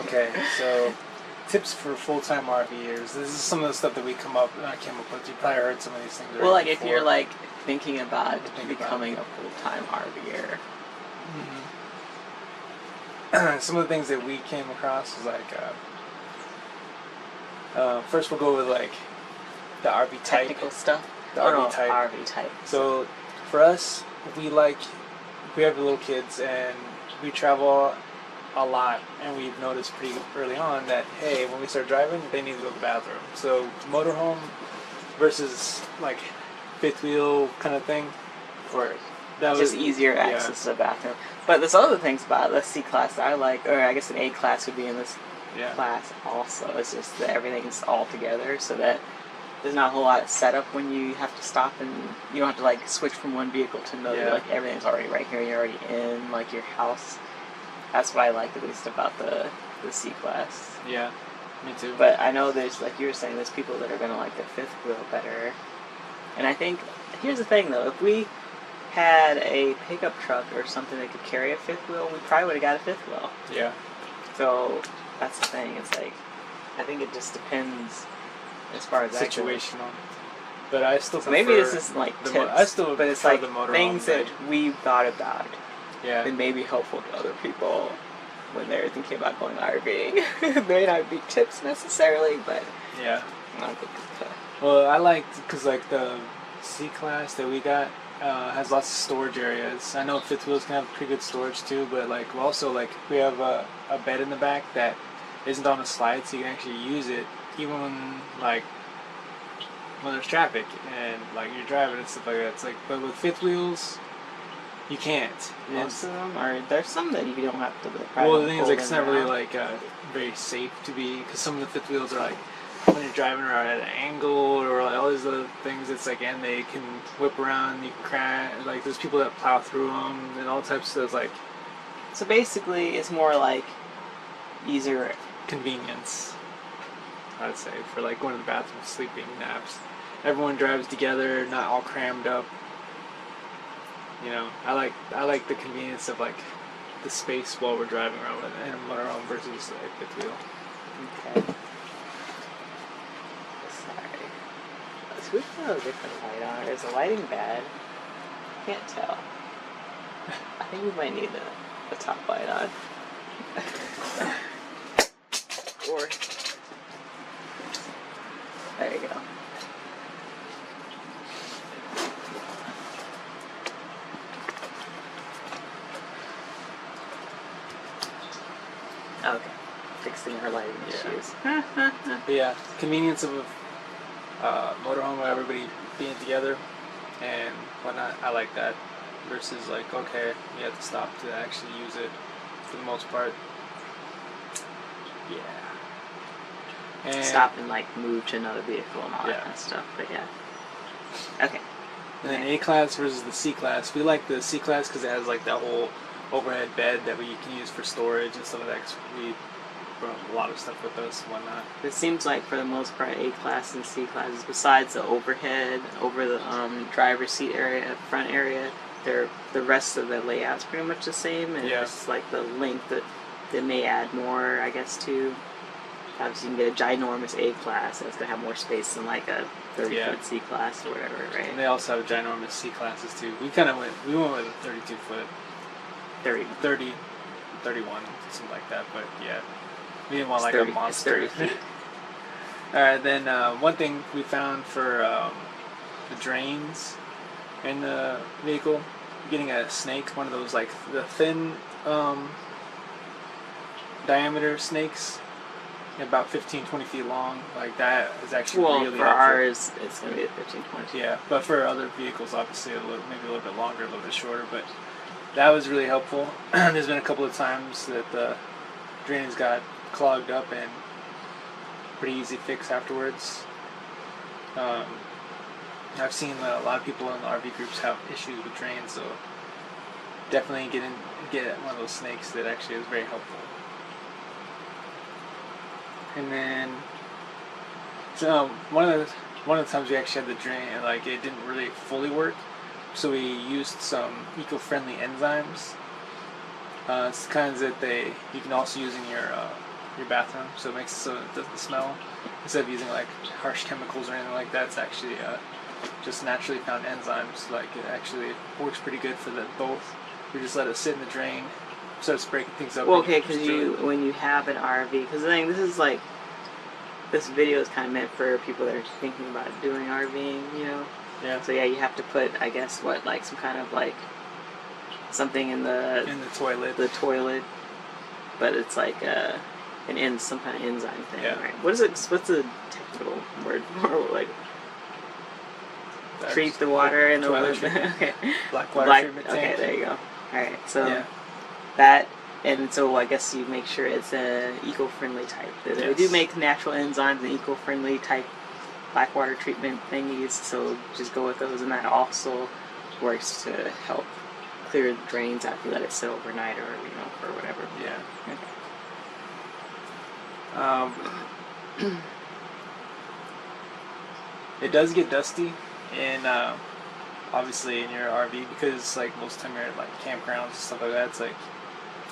Okay, so tips for full-time RVers. This is some of the stuff that I came up with. You probably heard some of these things. Well, like if you're like thinking about becoming a full-time RVer. Mm-hmm. Some of the things that we came across was like, first we'll go with like the RV type. Technical stuff. The RV type. RV type. So for us, we have little kids and we travel a lot, and we've noticed pretty early on that, hey, when we start driving, they need to go to the bathroom. So motorhome versus like fifth wheel kind of thing, or that just easier access to the bathroom. But there's other things about the C class that I like, or I guess an A class would be in this class also. It's just that everything's all together, so that there's not a whole lot of setup when you have to stop, and you don't have to like switch from one vehicle to another. Yeah. Like everything's already right here. You're already in like your house. That's what I like at least about the C class. Yeah, me too. But I know there's, like you were saying, there's people that are going to like the fifth wheel better. And I think, here's the thing though, if we had a pickup truck or something that could carry a fifth wheel, we probably would have got a fifth wheel. Yeah. So, that's the thing, it's like, I think it just depends as far as situational. But I still prefer maybe this isn't like tips, but it's like things that we've thought about. Yeah. It may be helpful to other people when they're thinking about going RVing. It may not be tips necessarily, but yeah. I think well, I liked because like the C class that we got has lots of storage areas. I know fifth wheels can have pretty good storage too, but like also like we have a bed in the back that isn't on a slide, so you can actually use it even when there's traffic and like you're driving and stuff like that. It's like, but with fifth wheels, you can't. Most of them are. There's some that you don't have to. Well, the thing is, like, it's not really like very safe to be, because some of the fifth wheels are like when you're driving around at an angle or like all these other things. It's like, and they can whip around. You can crash. Like there's people that plow through them and all types of like. So basically, it's more like easier convenience. I'd say for like going to the bathroom, sleeping, naps. Everyone drives together, not all crammed up. You know, I like the convenience of like the space while we're driving around in a motorhome versus a fifth wheel. Okay. Sorry. So we put a different light on. Is the lighting bad? Can't tell. I think we might need the top light on. Or there you go. Okay, fixing her lighting issues. But yeah, convenience of a motorhome where everybody being together and whatnot. I like that versus like, okay, you have to stop to actually use it for the most part. Yeah. And stop and like move to another vehicle and all that kind of stuff. But yeah. Okay. And then A class versus the C class. We like the C class because it has like that whole overhead bed that we can use for storage and stuff like that. Cause we brought a lot of stuff with us and whatnot. It seems like for the most part A class and C classes, besides the overhead over the driver's seat area, front area, the rest of the layout's pretty much the same, and it's like the length that they may add more, I guess, to. Obviously, you can get a ginormous A class, and it's gonna have more space than like a 30-foot C class or whatever, right? And they also have ginormous C classes too. We went with a 32-foot. 30, 31, something like that, but yeah. We didn't want like a monster. 30 feet. Alright, then one thing we found for the drains in the vehicle, getting a snake, one of those like the thin diameter snakes, about 15-20 feet long, like that is actually really for helpful. ours it's going to be 15-20. Yeah, but for other vehicles obviously maybe a little bit longer, a little bit shorter, but that was really helpful. There's been a couple of times that the drains got clogged up and pretty easy fix afterwards. I've seen a lot of people in the RV groups have issues with drains, so definitely get one of those snakes that actually is very helpful. And then so one of the times we actually had the drain and like it didn't really fully work, so we used some eco-friendly enzymes. It's kinds that you can also use in your your bathroom, so it makes it so it doesn't smell. Instead of using like harsh chemicals or anything like that, it's actually just naturally found enzymes. Like it actually works pretty good for both. You just let it sit in the drain, starts breaking things up. Well, okay, because when you have an RV, because I think this is like, this video is kind of meant for people that are thinking about doing RVing, you know. Yeah. So yeah, you have to put, I guess, what, like some kind of like something in the toilet. The toilet, but it's like some kind of enzyme thing, yeah. right? What is it? What's the technical word for like? Treat the water in the toilet treatment. Okay. Black water treatment tank. Okay, there you go. All right, so that, and so I guess you make sure it's an eco-friendly type. They do make natural enzymes and eco-friendly type black water treatment thingies, so just go with those, and that also works to help clear the drains after you let it sit overnight or or whatever. Yeah. Okay. It does get dusty in obviously in your RV, because like most of the time you're at like campgrounds and stuff like that. It's like,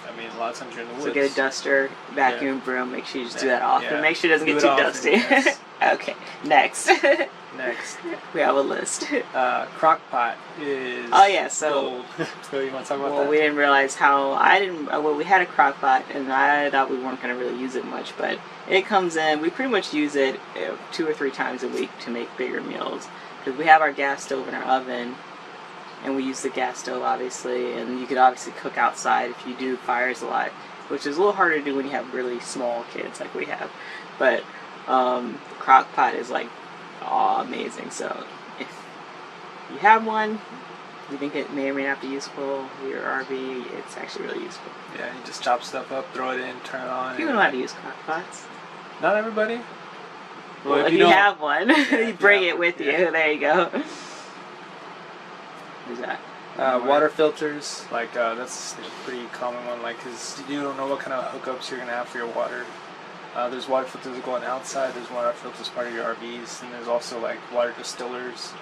I mean, a lot of times you're in the woods. So get a duster, vacuum, broom. Make sure you just do that often. Make sure it doesn't get too dusty. Yes. Okay, next. Next, we have a list. Crockpot is. Oh yeah, so. So you want to talk about that? Well, we didn't realize how we had a crockpot, and I thought we weren't going to really use it much, but it comes in. We pretty much use it 2 or 3 times a week to make bigger meals, because we have our gas stove and our oven, and we use the gas stove obviously, and you could obviously cook outside if you do fires a lot, which is a little harder to do when you have really small kids like we have. But the crockpot is like amazing. So if you have one, you think it may or may not be useful for your RV, it's actually really useful. Yeah, you just chop stuff up, throw it in, turn it on. People know how to use crockpots. Not everybody. Well, if you have one, you bring it with you. There you go. Who's that? Water filters, like that's a pretty common one, like, because you don't know what kind of hookups you're going to have for your water. There's water filters that go on outside, there's water filters part of your RVs, and there's also like water distillers,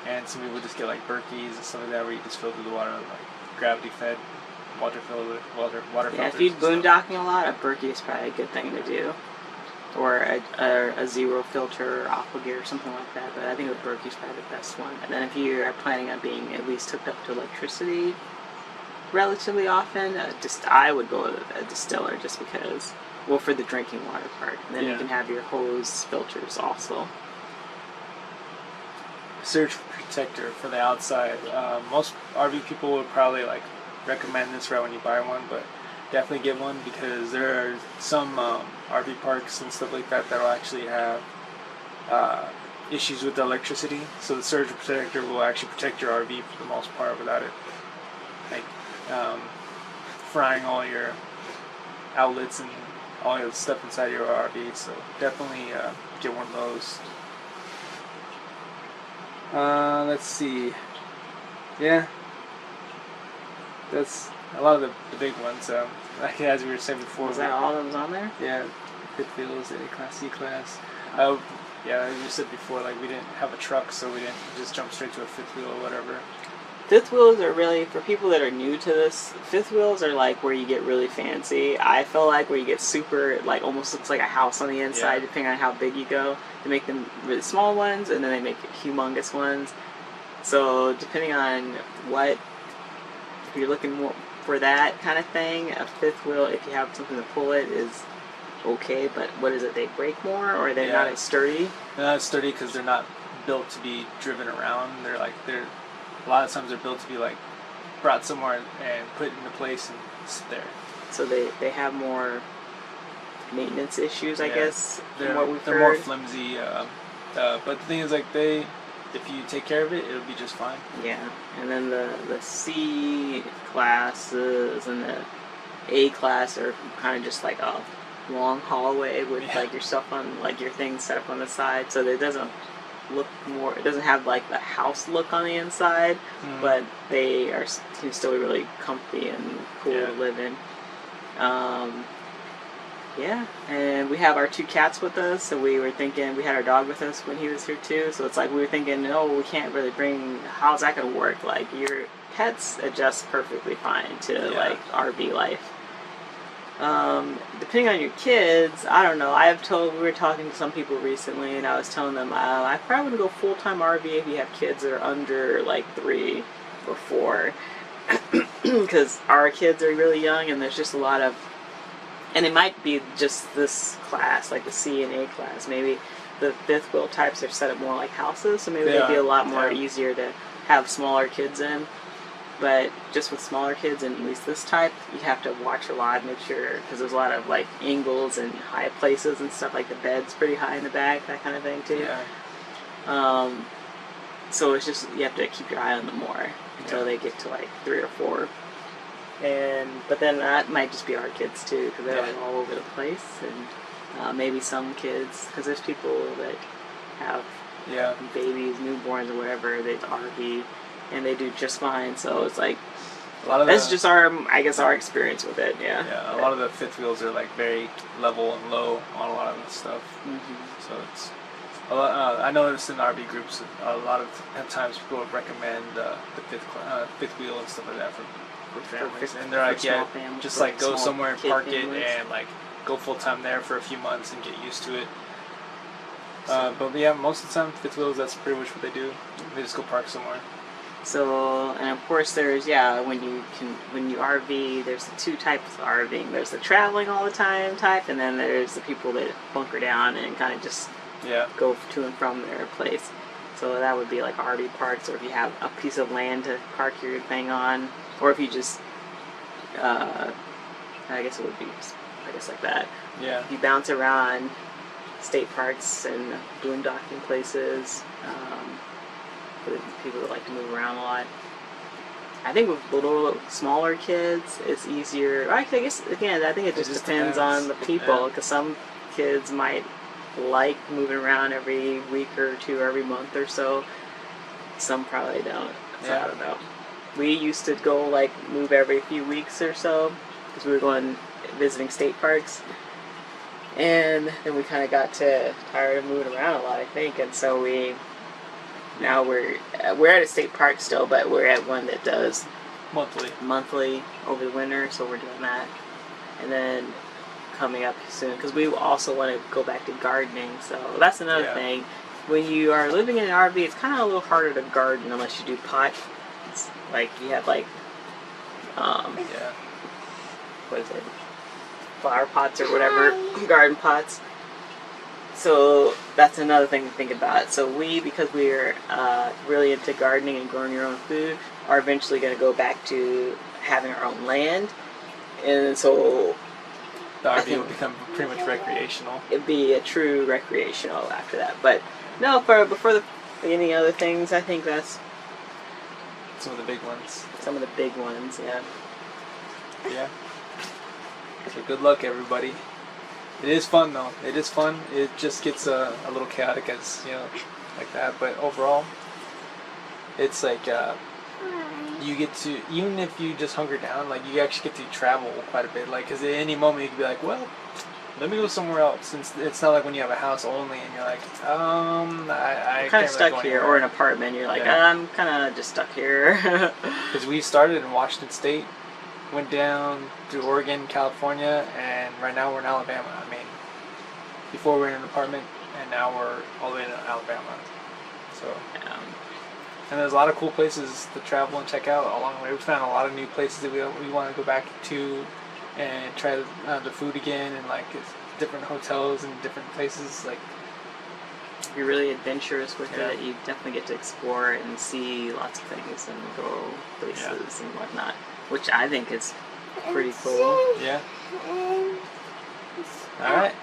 and some people just get like Berkeys and stuff like that, where you just filter the water, like gravity fed water filters. Yeah, if you're boondocking a lot, a Berkey is probably a good thing to do. Or a zero filter or aqua gear or something like that, but I think a Berkey's probably the best one. And then if you are planning on being at least hooked up to electricity relatively often, I would go with a distiller, just because, well, for the drinking water part. And then you can have your hose filters also. Surge protector for the outside. Most RV people would probably like recommend this right when you buy one, but definitely get one, because there are some RV parks and stuff like that that will actually have issues with the electricity. So the surge protector will actually protect your RV for the most part without it like frying all your outlets and all your stuff inside your RV. So definitely get one of those. Let's see. Yeah, that's a lot of the big ones. Like, as we were saying before. Was that all that was on there? Yeah, fifth wheels, A class, C class. Yeah, as you said before, like, we didn't have a truck, so we didn't just jump straight to a fifth wheel or whatever. Fifth wheels are really, for people that are new to this, fifth wheels are like where you get really fancy. I feel like where you get super, like, almost looks like a house on the inside, depending on how big you go. They make them really small ones, and then they make humongous ones. So depending on if you're looking more for that kind of thing, a fifth wheel, if you have something to pull it, is okay. But what is it? They break more, or they're not as sturdy? They're not as sturdy because they're not built to be driven around. They're a lot of times they're built to be like brought somewhere and put into place and sit there. So they have more maintenance issues, I guess. They're heard. more flimsy. But the thing is, like, if you take care of it, it'll be just fine. Yeah, and then the C classes and the A class are kind of just like a long hallway with like your stuff on, like your things set up on the side, so it doesn't have like the house look on the inside, but they can still be really comfy and cool to live in. Yeah, and we have our 2 cats with us, so we were thinking, we had our dog with us when he was here too, so it's like we were thinking, no, we can't really how's that going to work? Like, your pets adjust perfectly fine to like RV life. Depending on your kids, I don't know. We were talking to some people recently, and I was telling them I probably would go full-time RV if you have kids that are under like 3 or 4, because our kids are really young, and there's just a lot of, and it might be just this class, like the C and A class. Maybe the fifth wheel types are set up more like houses, so maybe they'd be a lot more easier to have smaller kids in. But just with smaller kids, and at least this type, you have to watch a lot, make sure, because there's a lot of like angles and high places and stuff, like the bed's pretty high in the back, that kind of thing too. Yeah. So it's just, you have to keep your eye on them more until they get to like 3 or 4. But then that might just be our kids too, because they're like all over the place, and maybe some kids, because there's people that have babies, newborns, or whatever, they RV. And they do just fine, so it's like that's just our experience with it. Yeah, a lot of the fifth wheels are like very level and low on a lot of the stuff. So it's a lot, I noticed in RV groups a lot of times people would recommend the fifth wheel and stuff like that for families, and they're like, families, just like go somewhere and park families. It and like go full time there for a few months and get used to it. But yeah, most of the time fifth wheels, that's pretty much what they do. They just go park somewhere. So, and of course there's, when you RV, there's the 2 types of RVing. There's the traveling all the time type, and then there's the people that bunker down and kind of just go to and from their place. So that would be like RV parks, or if you have a piece of land to park your thing on, or if you just, I guess it would be like that. Yeah. You bounce around state parks and boondocking places. For the people that like to move around a lot. I think with little, smaller kids, it's easier. I guess, again, I think it just depends on the people, because some kids might like moving around every week or 2, or every month or so. Some probably don't. So I don't know. We used to go, like, move every few weeks or so, because we were visiting state parks. And then we kind of got tired of moving around a lot, I think, and so now we're at a state park still, but we're at one that does monthly over the winter, so we're doing that. And then coming up soon, because we also want to go back to gardening, so that's another thing. When you are living in an RV, it's kind of a little harder to garden unless you do pot. It's like you have like what is it, flower pots or whatever, garden pots. So that's another thing to think about. So because we're really into gardening and growing your own food, are eventually going to go back to having our own land. And so the RV will become pretty much recreational. It'd be a true recreational after that. But no, before any other things, I think that's some of the big ones. Some of the big ones, yeah. Yeah. So good luck, everybody. It is fun, though. It is fun. It just gets a little chaotic, as like that. But overall, it's like you get to, even if you just hunker down, like you actually get to travel quite a bit. Like, because at any moment you can be like, well, let me go somewhere else. Since it's not like when you have a house only, and you're like, I kind of stuck here, or an apartment. You're like, I'm kind of just stuck here. Because we started in Washington State, went down through Oregon, California, and right now we're in Alabama. I mean, before we were in an apartment, and now we're all the way in Alabama. So, and there's a lot of cool places to travel and check out along the way. We found a lot of new places that we want to go back to and try the food again, and like different hotels and different places. Like, if you're really adventurous with it, you definitely get to explore and see lots of things and go places and whatnot, which I think is pretty cool. Yeah. All right.